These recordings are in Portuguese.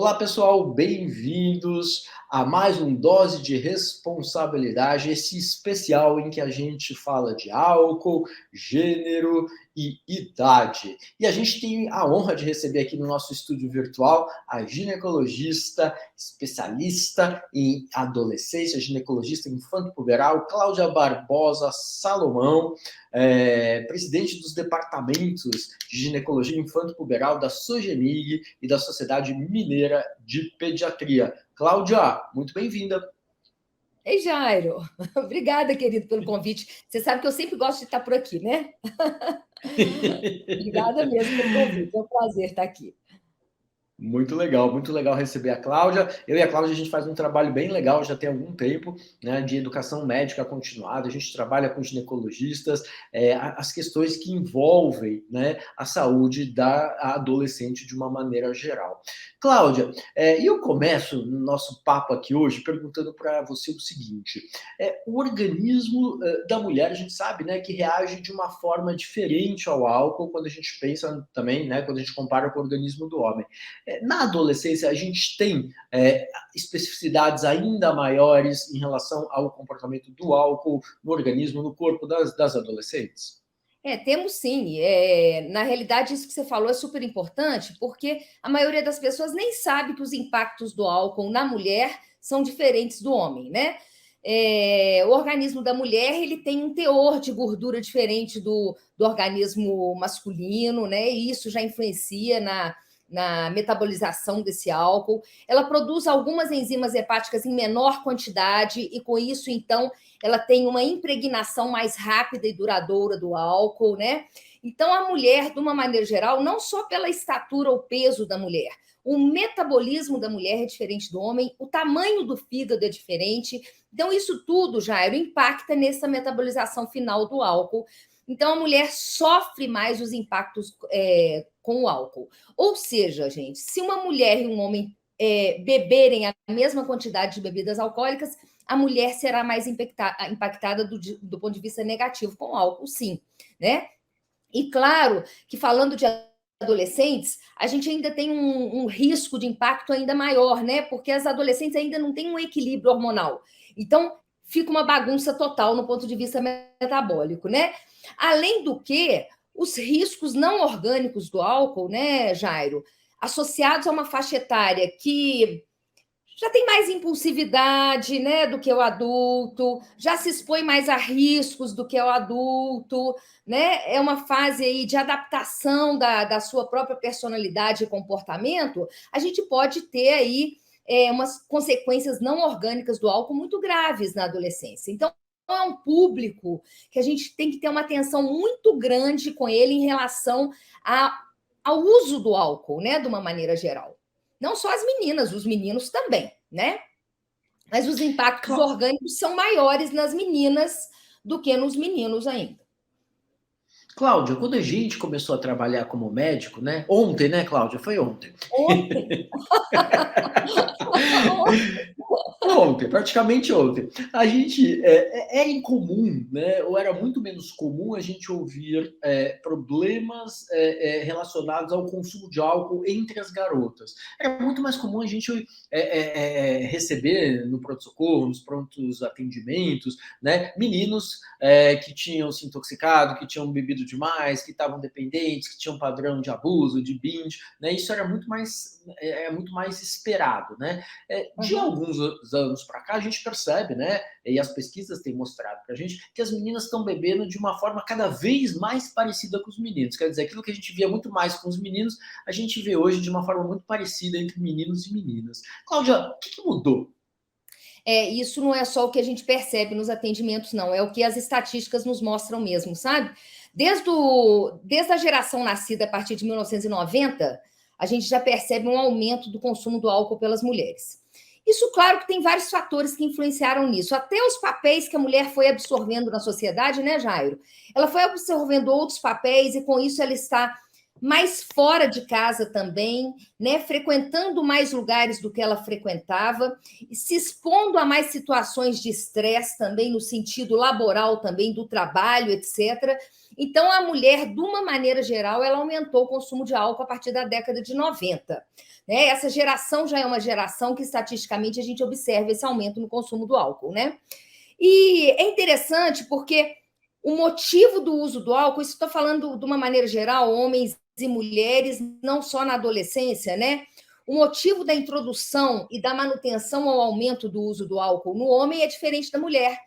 Olá, pessoal, bem-vindos a mais um Dose de Responsabilidade, esse especial em que a gente fala de álcool, gênero e idade. E a gente tem a honra de receber aqui no nosso estúdio virtual a ginecologista, especialista em adolescência, ginecologista infanto-puberal, Cláudia Barbosa Salomão, presidente dos departamentos de ginecologia infanto-puberal da SOGEMIG e da Sociedade Mineira de Pediatria. Cláudia, muito bem-vinda. Ei, Jairo. Obrigada, querido, pelo convite. Você sabe que eu sempre gosto de estar por aqui, né? Obrigada mesmo pelo convite. É um prazer estar aqui. Muito legal receber a Cláudia. Eu e a Cláudia, a gente faz um trabalho bem legal, já tem algum tempo, né, de educação médica continuada. A gente trabalha com ginecologistas, as questões que envolvem, né, a saúde da adolescente de uma maneira geral. Cláudia, e eu começo no nosso papo aqui hoje perguntando para você o seguinte: o organismo da mulher, a gente sabe, né, que reage de uma forma diferente ao álcool quando a gente pensa também, né, quando a gente compara com o organismo do homem. Na adolescência, a gente tem especificidades ainda maiores em relação ao comportamento do álcool no organismo, no corpo das adolescentes? Temos sim. Na realidade, isso que você falou é super importante, porque a maioria das pessoas nem sabe que os impactos do álcool na mulher são diferentes do homem, né? O organismo da mulher ele tem um teor de gordura diferente do organismo masculino, né? E isso já influencia na metabolização desse álcool. Ela produz algumas enzimas hepáticas em menor quantidade, e com isso, então, ela tem uma impregnação mais rápida e duradoura do álcool, né? Então, a mulher, de uma maneira geral, não só pela estatura ou peso da mulher, o metabolismo da mulher é diferente do homem, o tamanho do fígado é diferente. Então, isso tudo, Jairo, impacta nessa metabolização final do álcool. Então, a mulher sofre mais os impactos com o álcool. Ou seja, gente, se uma mulher e um homem beberem a mesma quantidade de bebidas alcoólicas, a mulher será mais impactada do ponto de vista negativo com o álcool, sim, né? E claro que falando de adolescentes, a gente ainda tem um risco de impacto ainda maior, né? Porque as adolescentes ainda não têm um equilíbrio hormonal. Então, fica uma bagunça total no ponto de vista metabólico, né? Além do que, os riscos não orgânicos do álcool, né, Jairo, associados a uma faixa etária que já tem mais impulsividade, né, do que o adulto, já se expõe mais a riscos do que o adulto, né? É uma fase aí de adaptação da sua própria personalidade e comportamento. A gente pode ter aí umas consequências não orgânicas do álcool muito graves na adolescência. Então, é um público que a gente tem que ter uma atenção muito grande com ele em relação ao uso do álcool, né, de uma maneira geral. Não só as meninas, os meninos também, né? Mas os impactos orgânicos são maiores nas meninas do que nos meninos ainda. Cláudia, quando a gente começou a trabalhar como médico, né? Ontem, né, Cláudia? Foi ontem. Ontem. Ontem, praticamente ontem. A gente é incomum, né? Ou era muito menos comum a gente ouvir problemas relacionados ao consumo de álcool entre as garotas. Era muito mais comum a gente receber no pronto-socorro, nos prontos atendimentos, né? Meninos que tinham se intoxicado, que tinham bebido demais, que estavam dependentes, que tinham padrão de abuso, de binge, né? Isso era muito mais esperado, né? De alguns anos para cá, a gente percebe, né? E as pesquisas têm mostrado para a gente que as meninas estão bebendo de uma forma cada vez mais parecida com os meninos. Quer dizer, aquilo que a gente via muito mais com os meninos, a gente vê hoje de uma forma muito parecida entre meninos e meninas. Cláudia, o que mudou? Isso não é só o que a gente percebe nos atendimentos, não. É o que as estatísticas nos mostram mesmo, sabe? Desde a geração nascida a partir de 1990, a gente já percebe um aumento do consumo do álcool pelas mulheres. Isso, claro, que tem vários fatores que influenciaram nisso. Até os papéis que a mulher foi absorvendo na sociedade, né, Jairo? Ela foi absorvendo outros papéis e, com isso, ela está mais fora de casa também, né? Frequentando mais lugares do que ela frequentava, se expondo a mais situações de estresse também, no sentido laboral também, do trabalho, etc. Então, a mulher, de uma maneira geral, ela aumentou o consumo de álcool a partir da década de 90. Né? Essa geração já é uma geração que, estatisticamente, a gente observa esse aumento no consumo do álcool, né? E é interessante porque o motivo do uso do álcool, isso estou falando de uma maneira geral, homens e mulheres, não só na adolescência, né? O motivo da introdução e da manutenção ao aumento do uso do álcool no homem é diferente da mulher.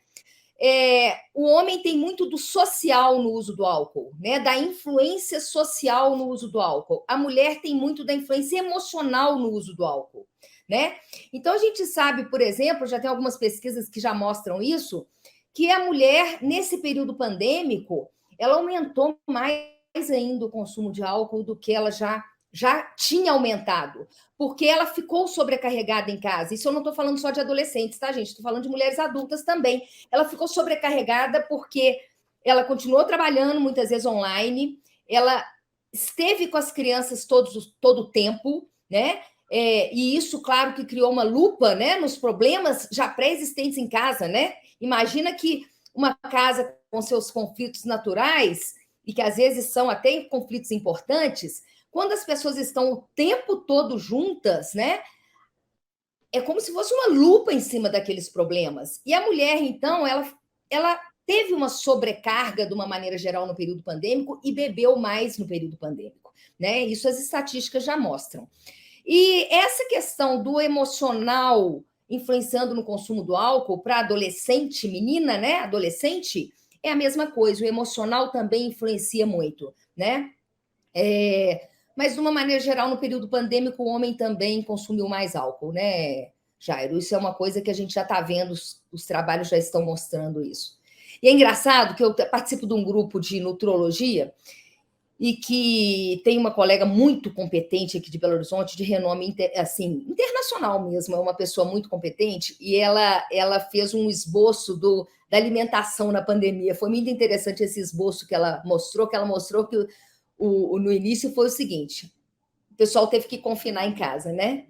O homem tem muito do social no uso do álcool, né? Da influência social no uso do álcool. A mulher tem muito da influência emocional no uso do álcool, né? Então, a gente sabe, por exemplo, já tem algumas pesquisas que já mostram isso, que a mulher, nesse período pandêmico, ela aumentou mais ainda o consumo de álcool do que ela já tinha aumentado, porque ela ficou sobrecarregada em casa. Isso eu não estou falando só de adolescentes, tá, gente? Estou falando de mulheres adultas também. Ela ficou sobrecarregada porque ela continuou trabalhando, muitas vezes online, ela esteve com as crianças todo o tempo, né? E isso, claro, que criou uma lupa, né, nos problemas já pré-existentes em casa, né? Imagina que uma casa com seus conflitos naturais, e que às vezes são até conflitos importantes, quando as pessoas estão o tempo todo juntas, né? É como se fosse uma lupa em cima daqueles problemas. E a mulher, então, ela teve uma sobrecarga de uma maneira geral no período pandêmico e bebeu mais no período pandêmico, né? Isso as estatísticas já mostram. E essa questão do emocional influenciando no consumo do álcool para adolescente, menina, né? Adolescente, é a mesma coisa. O emocional também influencia muito, né? Mas, de uma maneira geral, no período pandêmico, o homem também consumiu mais álcool, né, Jairo? Isso é uma coisa que a gente já está vendo, os trabalhos já estão mostrando isso. E é engraçado que eu participo de um grupo de nutrologia e que tem uma colega muito competente aqui de Belo Horizonte, de renome assim, internacional mesmo, é uma pessoa muito competente, e ela fez um esboço da alimentação na pandemia. Foi muito interessante esse esboço que ela mostrou que no início foi o seguinte: o pessoal teve que confinar em casa, né?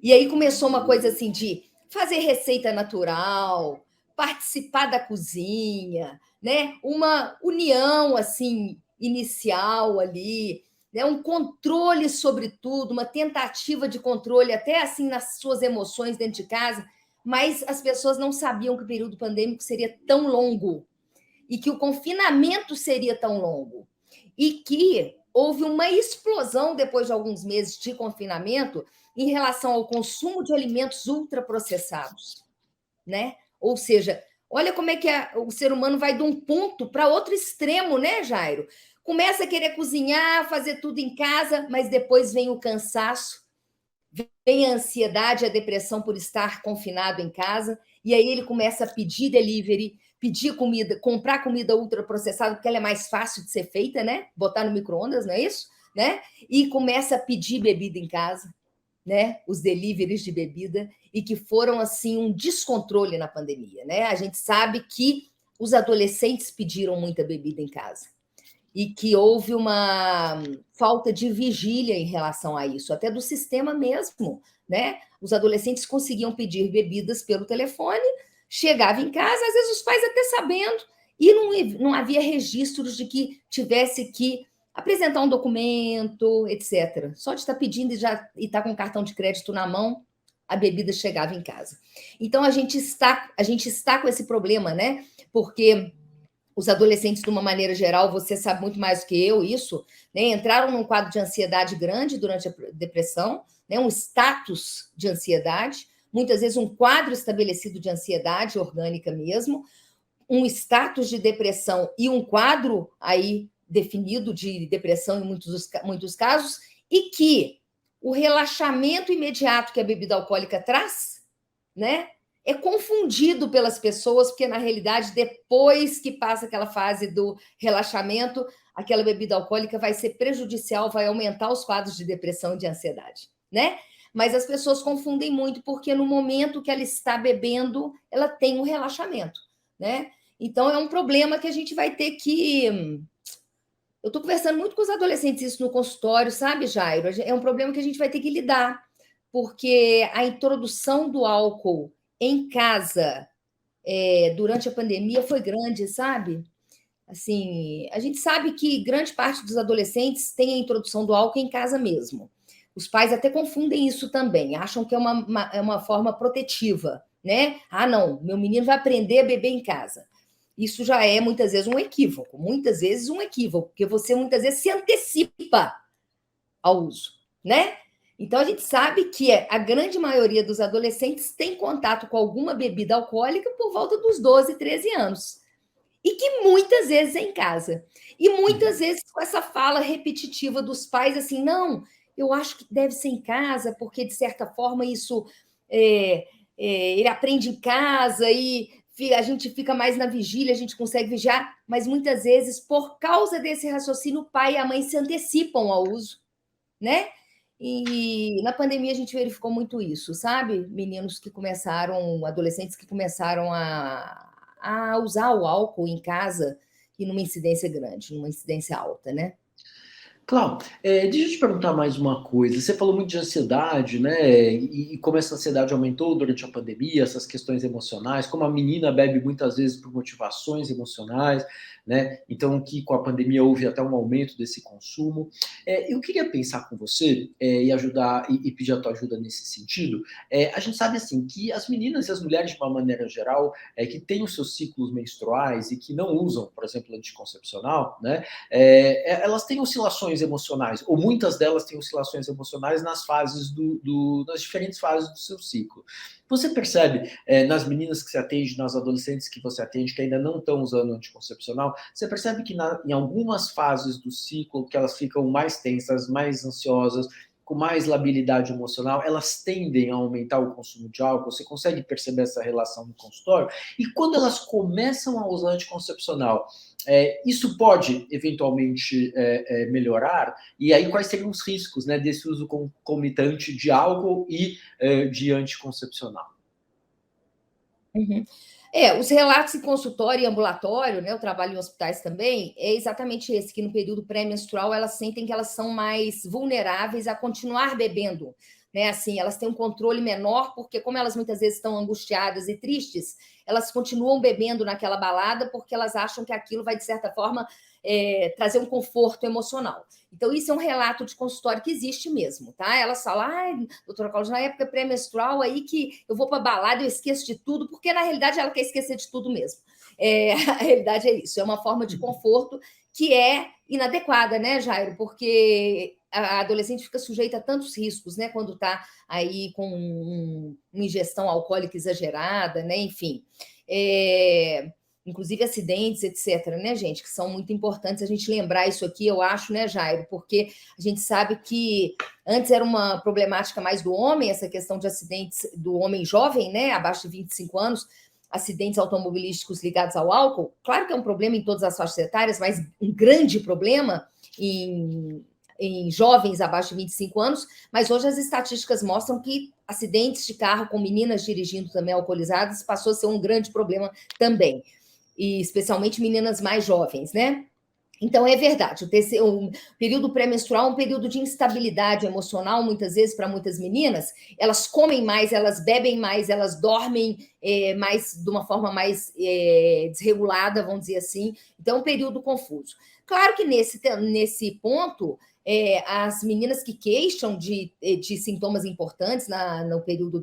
E aí começou uma coisa assim de fazer receita natural, participar da cozinha, né? Uma união assim inicial ali, né? Um controle sobre tudo, uma tentativa de controle até assim nas suas emoções dentro de casa, mas as pessoas não sabiam que o período pandêmico seria tão longo e que o confinamento seria tão longo e que houve uma explosão depois de alguns meses de confinamento em relação ao consumo de alimentos ultraprocessados, né? Ou seja, olha como é que o ser humano vai de um ponto para outro extremo, né, Jairo? Começa a querer cozinhar, fazer tudo em casa, mas depois vem o cansaço, vem a ansiedade, a depressão por estar confinado em casa, e aí ele começa a pedir delivery, pedir comida, comprar comida ultraprocessada, porque ela é mais fácil de ser feita, né? Botar no micro-ondas, não é isso? Né? E começa a pedir bebida em casa, né? Os deliveries de bebida, e que foram assim um descontrole na pandemia, né? A gente sabe que os adolescentes pediram muita bebida em casa e que houve uma falta de vigília em relação a isso, até do sistema mesmo, né? Os adolescentes conseguiam pedir bebidas pelo telefone, chegava em casa, às vezes os pais até sabendo, e não havia registros de que tivesse que apresentar um documento, etc. Só de estar pedindo e estar com o cartão de crédito na mão, a bebida chegava em casa. Então, a gente está com esse problema, né? Porque os adolescentes, de uma maneira geral, você sabe muito mais do que eu isso, né? Entraram num quadro de ansiedade grande durante a depressão, né? Um status de ansiedade, muitas vezes um quadro estabelecido de ansiedade orgânica mesmo, um status de depressão e um quadro aí definido de depressão em muitos casos, e que o relaxamento imediato que a bebida alcoólica traz, né, é confundido pelas pessoas, porque, na realidade, depois que passa aquela fase do relaxamento, aquela bebida alcoólica vai ser prejudicial, vai aumentar os quadros de depressão e de ansiedade, né? Mas as pessoas confundem muito, porque no momento que ela está bebendo, ela tem um relaxamento, né? Então, é um problema que a gente vai ter que Eu estou conversando muito com os adolescentes isso no consultório, sabe, Jairo? É um problema que a gente vai ter que lidar, porque a introdução do álcool em casa durante a pandemia foi grande, sabe? Assim, a gente sabe que grande parte dos adolescentes tem a introdução do álcool em casa mesmo. Os pais até confundem isso também, acham que é uma forma protetiva, né? Ah, não, meu menino vai aprender a beber em casa. Isso já é muitas vezes muitas vezes um equívoco, porque você muitas vezes se antecipa ao uso, né? Então a gente sabe que a grande maioria dos adolescentes tem contato com alguma bebida alcoólica por volta dos 12, 13 anos. E que muitas vezes é em casa. E muitas vezes com essa fala repetitiva dos pais, assim, não, eu acho que deve ser em casa, porque de certa forma isso ele aprende em casa e a gente fica mais na vigília, a gente consegue vigiar, mas muitas vezes, por causa desse raciocínio, o pai e a mãe se antecipam ao uso, né? E na pandemia a gente verificou muito isso, sabe? Meninos que começaram, adolescentes que começaram a usar o álcool em casa e numa incidência grande, numa incidência alta, né? Claro, deixa eu te perguntar mais uma coisa. Você falou muito de ansiedade, né? E como essa ansiedade aumentou durante a pandemia, essas questões emocionais, como a menina bebe muitas vezes por motivações emocionais, né? Então, que com a pandemia houve até um aumento desse consumo. Eu queria pensar com você e ajudar e pedir a tua ajuda nesse sentido. A gente sabe assim que as meninas e as mulheres, de uma maneira geral, que têm os seus ciclos menstruais e que não usam, por exemplo, anticoncepcional, né? Elas têm oscilações emocionais, ou muitas delas têm oscilações emocionais nas fases nas diferentes fases do seu ciclo. Você percebe nas meninas que você atende, nas adolescentes que você atende, que ainda não estão usando anticoncepcional, você percebe que em algumas fases do ciclo, que elas ficam mais tensas, mais ansiosas, com mais labilidade emocional, elas tendem a aumentar o consumo de álcool. Você consegue perceber essa relação no consultório? E quando elas começam a usar anticoncepcional, isso pode eventualmente melhorar? E aí, quais seriam os riscos, né, desse uso concomitante de álcool e de anticoncepcional? Uhum. Os relatos em consultório e ambulatório, né? Eu trabalho em hospitais também, é exatamente esse, que no período pré-menstrual elas sentem que elas são mais vulneráveis a continuar bebendo, né? Assim, elas têm um controle menor, porque como elas muitas vezes estão angustiadas e tristes, elas continuam bebendo naquela balada porque elas acham que aquilo vai, de certa forma, trazer um conforto emocional. Então, isso é um relato de consultório que existe mesmo, tá? Elas falam, doutora Cláudia, na época pré-menstrual, aí que eu vou para balada, eu esqueço de tudo, porque na realidade ela quer esquecer de tudo mesmo. A realidade é isso, é uma forma de conforto que é inadequada, né, Jairo? Porque a adolescente fica sujeita a tantos riscos, né, quando está aí com uma ingestão alcoólica exagerada, né, enfim. Inclusive acidentes, etc., né, gente, que são muito importantes a gente lembrar isso aqui, eu acho, né, Jairo, porque a gente sabe que antes era uma problemática mais do homem, essa questão de acidentes do homem jovem, né, abaixo de 25 anos, acidentes automobilísticos ligados ao álcool. Claro que é um problema em todas as faixas etárias, mas um grande problema em jovens abaixo de 25 anos, mas hoje as estatísticas mostram que acidentes de carro com meninas dirigindo também alcoolizadas passou a ser um grande problema também, e especialmente meninas mais jovens, né? Então, é verdade, o período pré-menstrual é um período de instabilidade emocional, muitas vezes, para muitas meninas. Elas comem mais, elas bebem mais, elas dormem mais, de uma forma mais desregulada, vamos dizer assim. Então, é um período confuso. Claro que nesse ponto, as meninas que queixam de sintomas importantes no período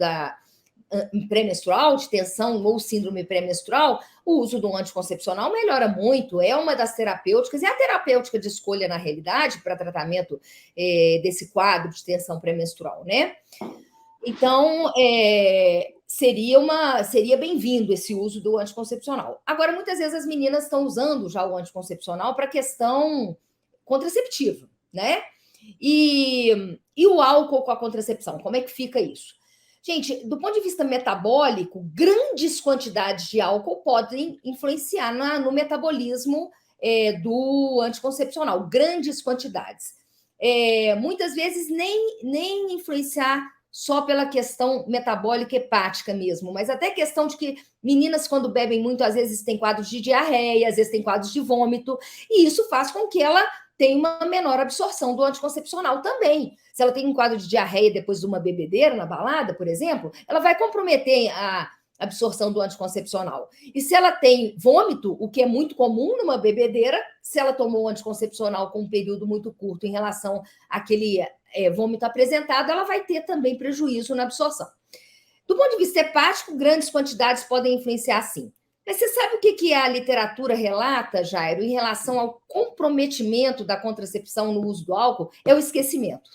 pré-menstrual, de tensão ou síndrome pré-menstrual, o uso do anticoncepcional melhora muito, é uma das terapêuticas, é a terapêutica de escolha, na realidade, para tratamento desse quadro de tensão pré-menstrual, né? Então, seria bem-vindo esse uso do anticoncepcional. Agora, muitas vezes as meninas estão usando já o anticoncepcional para questão contraceptiva, né? E o álcool com a contracepção, como é que fica isso? Gente, do ponto de vista metabólico, grandes quantidades de álcool podem influenciar no metabolismo do anticoncepcional, grandes quantidades. Muitas vezes nem influenciar só pela questão metabólica hepática mesmo, mas até questão de que meninas, quando bebem muito, às vezes têm quadros de diarreia, às vezes têm quadros de vômito, e isso faz com que ela tenha uma menor absorção do anticoncepcional também. Se ela tem um quadro de diarreia depois de uma bebedeira na balada, por exemplo, ela vai comprometer a absorção do anticoncepcional. E se ela tem vômito, o que é muito comum numa bebedeira, se ela tomou o anticoncepcional com um período muito curto em relação àquele vômito apresentado, ela vai ter também prejuízo na absorção. Do ponto de vista hepático, grandes quantidades podem influenciar sim. Mas você sabe o que a literatura relata, Jairo, em relação ao comprometimento da contracepção no uso do álcool? É o esquecimento.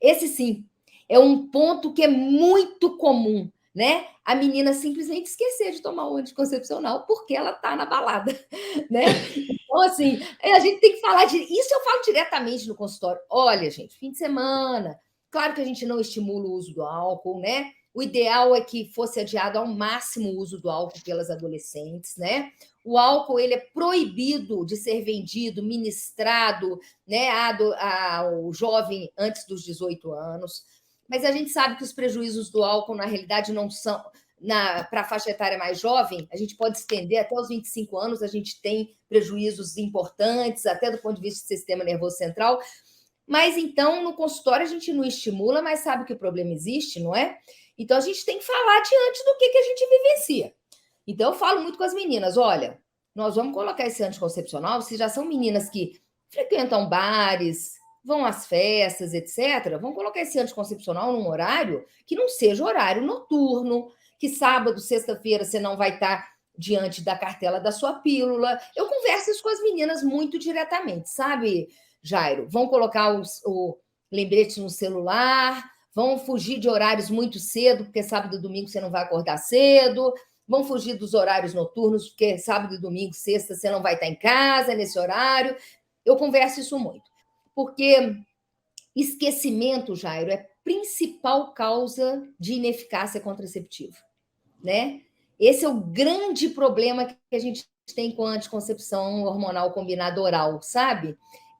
Esse sim, é um ponto que é muito comum, né? A menina simplesmente esquecer de tomar o anticoncepcional porque ela está na balada, né? Então, assim, a gente tem que falar de isso, eu falo diretamente no consultório. Olha, gente, fim de semana, claro que a gente não estimula o uso do álcool, né? O ideal é que fosse adiado ao máximo o uso do álcool pelas adolescentes, né? O álcool ele é proibido de ser vendido, ministrado, né, ao jovem antes dos 18 anos. Mas a gente sabe que os prejuízos do álcool, na realidade, não são. Para a faixa etária mais jovem, a gente pode estender até os 25 anos, a gente tem prejuízos importantes, até do ponto de vista do sistema nervoso central. Mas então, no consultório, a gente não estimula, mas sabe que o problema existe, não é? Então, a gente tem que falar diante do que a gente vivencia. Então, eu falo muito com as meninas: olha, nós vamos colocar esse anticoncepcional, se já são meninas que frequentam bares, vão às festas, etc., vão colocar esse anticoncepcional num horário que não seja horário noturno, que sábado, sexta-feira, você não vai estar diante da cartela da sua pílula. Eu converso isso com as meninas muito diretamente, sabe, Jairo? Vão colocar o lembrete no celular, vão fugir de horários muito cedo, porque sábado e domingo você não vai acordar cedo, vão fugir dos horários noturnos, porque sábado e domingo, sexta, você não vai estar em casa nesse horário. Eu converso isso muito, porque esquecimento, Jairo, é a principal causa de ineficácia contraceptiva, né? Esse é o grande problema que a gente tem com a anticoncepção hormonal combinada oral, sabe?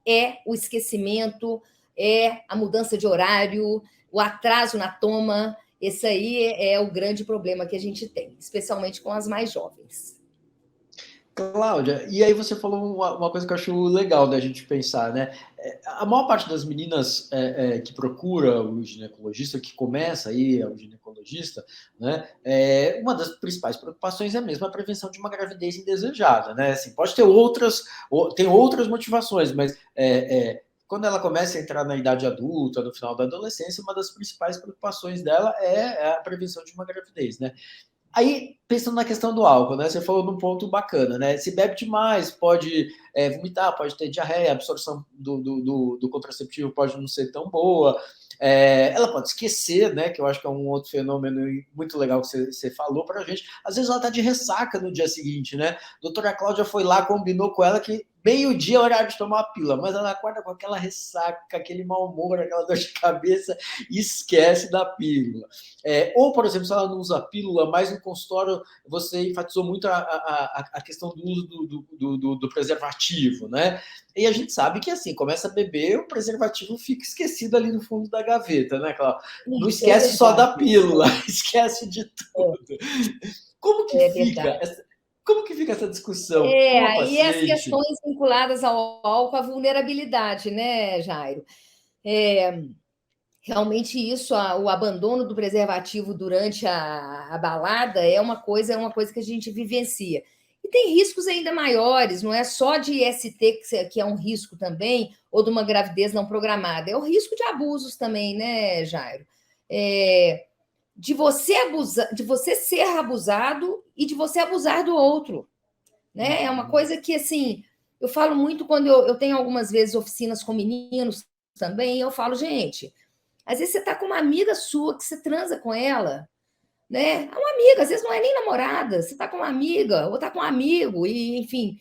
É o esquecimento, é a mudança de horário, o atraso na toma. Esse aí é o grande problema que a gente tem, especialmente com as mais jovens. Cláudia, e aí você falou uma coisa que eu acho legal da gente pensar, né? A maior parte das meninas que procura o ginecologista, que começa aí o ginecologista, né? Uma das principais preocupações é mesmo a prevenção de uma gravidez indesejada, né? Assim, pode ter tem outras motivações, mas quando ela começa a entrar na idade adulta, no final da adolescência, uma das principais preocupações dela é a prevenção de uma gravidez, né? Aí, pensando na questão do álcool, né? Você falou num ponto bacana, né? Se bebe demais, pode vomitar, pode ter diarreia, a absorção do contraceptivo pode não ser tão boa. Ela pode esquecer, né? Que eu acho que é um outro fenômeno muito legal que você falou pra gente. Às vezes ela tá de ressaca no dia seguinte, né? A doutora Cláudia foi lá, combinou com ela que meio-dia é horário de tomar a pílula, mas ela acorda com aquela ressaca, aquele mau humor, aquela dor de cabeça e esquece da pílula. Ou, por exemplo, se ela não usa a pílula, mas no consultório você enfatizou muito a questão do uso do preservativo, né? E a gente sabe que, assim, começa a beber, o preservativo fica esquecido ali no fundo da gaveta, né, Cláudia? Não esquece só da pílula, esquece de tudo. Como que fica como que fica essa discussão com a Aí as paciente? questões vinculadas ao álcool, a vulnerabilidade, né, Jairo? Realmente isso, o abandono do preservativo durante a balada é uma coisa que a gente vivencia. E tem riscos ainda maiores, não é só de IST que é um risco também, ou de uma gravidez não programada, é o risco de abusos também, né, Jairo? De você ser abusado e de você abusar do outro, né? É uma coisa que, assim, eu falo muito quando eu tenho algumas vezes oficinas com meninos também, e eu falo, gente, às vezes você está com uma amiga sua que você transa com ela, né? É uma amiga, às vezes não é nem namorada, você está com uma amiga ou está com um amigo, e enfim,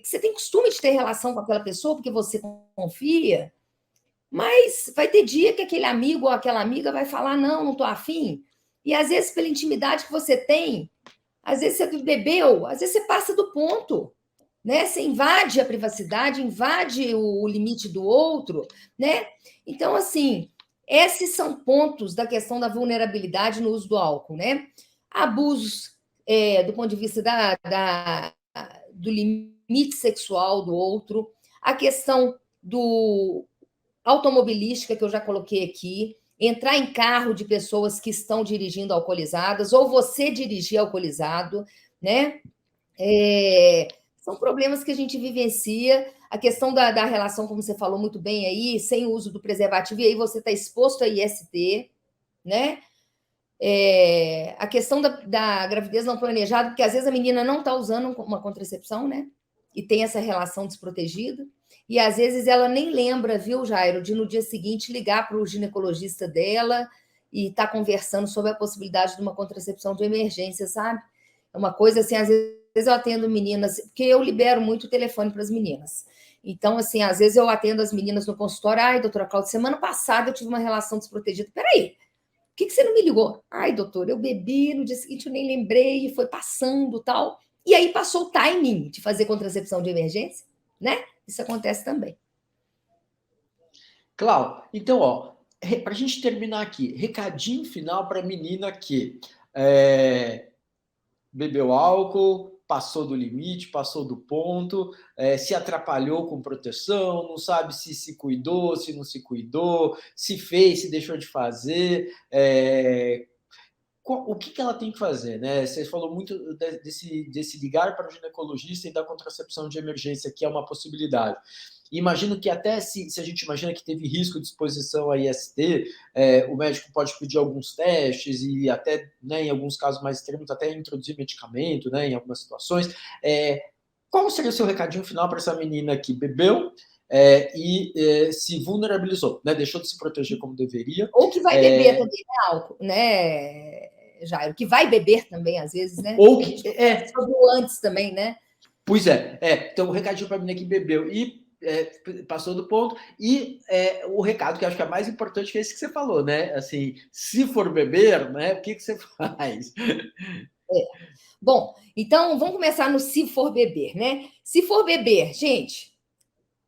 você tem costume de ter relação com aquela pessoa porque você confia, mas vai ter dia que aquele amigo ou aquela amiga vai falar, não estou afim, e às vezes pela intimidade que você tem, às vezes você bebeu, às vezes você passa do ponto, né? Você invade a privacidade, invade o limite do outro, né? Então, assim, Esses são pontos da questão da vulnerabilidade no uso do álcool, né? Abusos do ponto de vista do limite sexual do outro, a questão do automobilística, que eu já coloquei aqui, entrar em carro de pessoas que estão dirigindo alcoolizadas, ou você dirigir alcoolizado, né? São problemas que a gente vivencia. A questão da relação, como você falou muito bem aí, sem o uso do preservativo, e aí você está exposto a IST, né? A questão da gravidez não planejada, porque às vezes a menina não está usando uma contracepção, né? E tem essa relação desprotegida. E às vezes ela nem lembra, viu, Jairo, de no dia seguinte ligar para o ginecologista dela e estar conversando sobre a possibilidade de uma contracepção de emergência, sabe? É uma coisa assim, às vezes eu atendo meninas, porque eu libero muito o telefone para as meninas. Então, assim, às vezes eu atendo as meninas no consultório. Ai, doutora Cláudia, semana passada eu tive uma relação desprotegida. Peraí, por que você não me ligou? Ai, doutor, eu bebi, no dia seguinte eu nem lembrei, foi passando tal. E aí passou o timing de fazer contracepção de emergência, né? Isso acontece também. Clau, então, ó, para a gente terminar aqui, recadinho final para a menina que bebeu álcool, passou do limite, passou do ponto, se atrapalhou com proteção, não sabe se cuidou, se não se cuidou, se fez, se deixou de fazer. O que ela tem que fazer, né? Você falou muito desse ligar para o ginecologista e da contracepção de emergência, que é uma possibilidade. Imagino que até se a gente imagina que teve risco de exposição a IST, o médico pode pedir alguns testes e até, né, em alguns casos mais extremos, até introduzir medicamento, né, em algumas situações. Qual seria o seu recadinho final para essa menina que bebeu e se vulnerabilizou, né? Deixou de se proteger como deveria. Ou que vai beber também, né, álcool, né, Jairo? Que vai beber também, às vezes, né? Ou que sobre o antes também, né? Pois é. Então, o recadinho para a menina que bebeu e passou do ponto. E o recado que eu acho que é mais importante que é esse que você falou, né? Assim, se for beber, né, o que você faz? Bom, então vamos começar no se for beber, né? Se for beber, gente,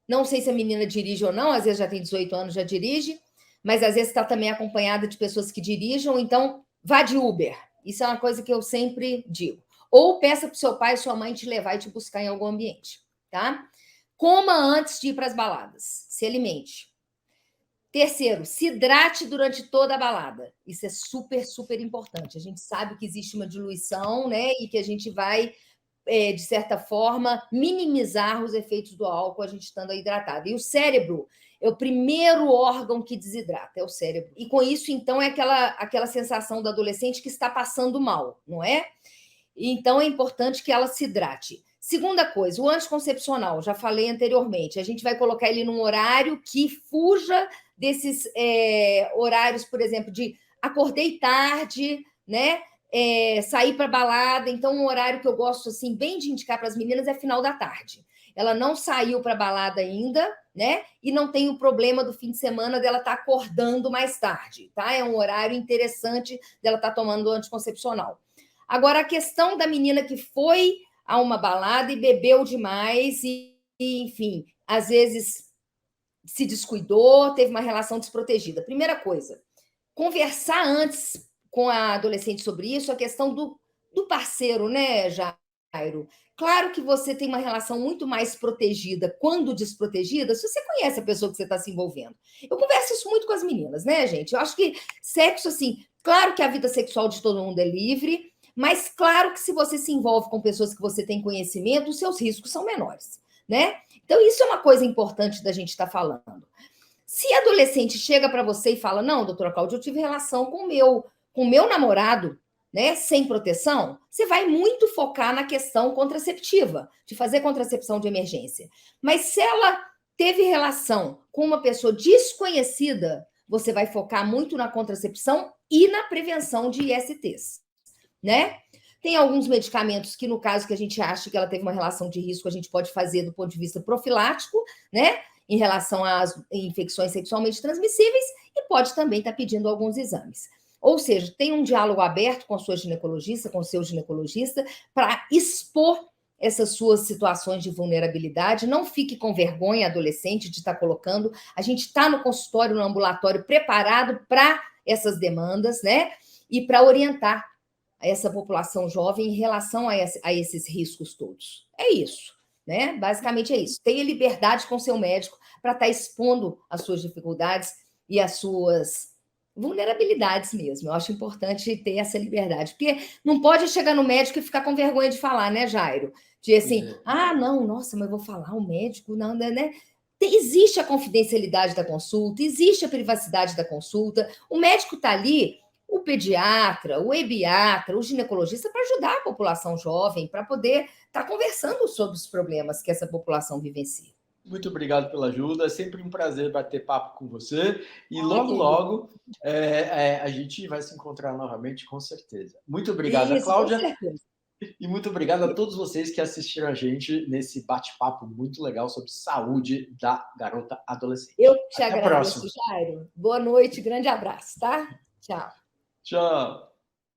não sei se a menina dirige ou não, às vezes já tem 18 anos, já dirige, mas às vezes está também acompanhada de pessoas que dirigem, então vá de Uber. Isso é uma coisa que eu sempre digo. Ou peça para o seu pai e sua mãe te levar e te buscar em algum ambiente, tá? Coma antes de ir para as baladas, se alimente. Terceiro, se hidrate durante toda a balada. Isso é super, super importante. A gente sabe que existe uma diluição, né? E que a gente vai, de certa forma, minimizar os efeitos do álcool a gente estando hidratado. E o cérebro é o primeiro órgão que desidrata, é o cérebro. E com isso, então, é aquela sensação do adolescente que está passando mal, não é? Então, é importante que ela se hidrate. Segunda coisa, o anticoncepcional, já falei anteriormente, a gente vai colocar ele num horário que fuja desses horários, por exemplo, de acordei tarde, né? Sair para balada. Então, um horário que eu gosto assim bem de indicar para as meninas é final da tarde. Ela não saiu para balada ainda, né? E não tem o problema do fim de semana dela estar acordando mais tarde, tá? É um horário interessante dela estar tomando o anticoncepcional. Agora, a questão da menina que foi a uma balada e bebeu demais enfim, às vezes se descuidou, teve uma relação desprotegida. Primeira coisa, conversar antes com a adolescente sobre isso, a questão do parceiro, né, Jairo? Claro que você tem uma relação muito mais protegida quando desprotegida, se você conhece a pessoa que você está se envolvendo. Eu converso isso muito com as meninas, né, gente? Eu acho que sexo, assim, claro que a vida sexual de todo mundo é livre, mas claro que se você se envolve com pessoas que você tem conhecimento, os seus riscos são menores, né? Então, isso é uma coisa importante da gente estar falando. Se a adolescente chega para você e fala, não, doutora Cláudia, eu tive relação com o meu namorado, né, sem proteção, você vai muito focar na questão contraceptiva, de fazer contracepção de emergência. Mas se ela teve relação com uma pessoa desconhecida, você vai focar muito na contracepção e na prevenção de ISTs, né? Tem alguns medicamentos que, no caso que a gente acha que ela teve uma relação de risco, a gente pode fazer do ponto de vista profilático, né? Em relação às infecções sexualmente transmissíveis, e pode também estar pedindo alguns exames. Ou seja, tem um diálogo aberto com a sua ginecologista, com o seu ginecologista, para expor essas suas situações de vulnerabilidade. Não fique com vergonha, adolescente, de estar colocando. A gente está no consultório, no ambulatório, preparado para essas demandas, né? E para orientar essa população jovem em relação a esses riscos todos. É isso, né? Basicamente é isso. Tenha liberdade com seu médico para estar expondo as suas dificuldades e as suas vulnerabilidades mesmo. Eu acho importante ter essa liberdade, porque não pode chegar no médico e ficar com vergonha de falar, né, Jairo? De assim, não, nossa, mas eu vou falar, o médico, não, né? Existe a confidencialidade da consulta, existe a privacidade da consulta, o médico está ali, o pediatra, o ebiatra, o ginecologista, para ajudar a população jovem, para poder estar conversando sobre os problemas que essa população vivencia. Muito obrigado pela ajuda, é sempre um prazer bater papo com você e logo a gente vai se encontrar novamente, com certeza. Muito obrigado, Isso, com Cláudia, certeza. e muito obrigado a todos vocês que assistiram a gente nesse bate-papo muito legal sobre saúde da garota adolescente. Eu te Até a agradeço, próxima. Jairo. Boa noite, grande abraço, tá? Tchau. Tchau.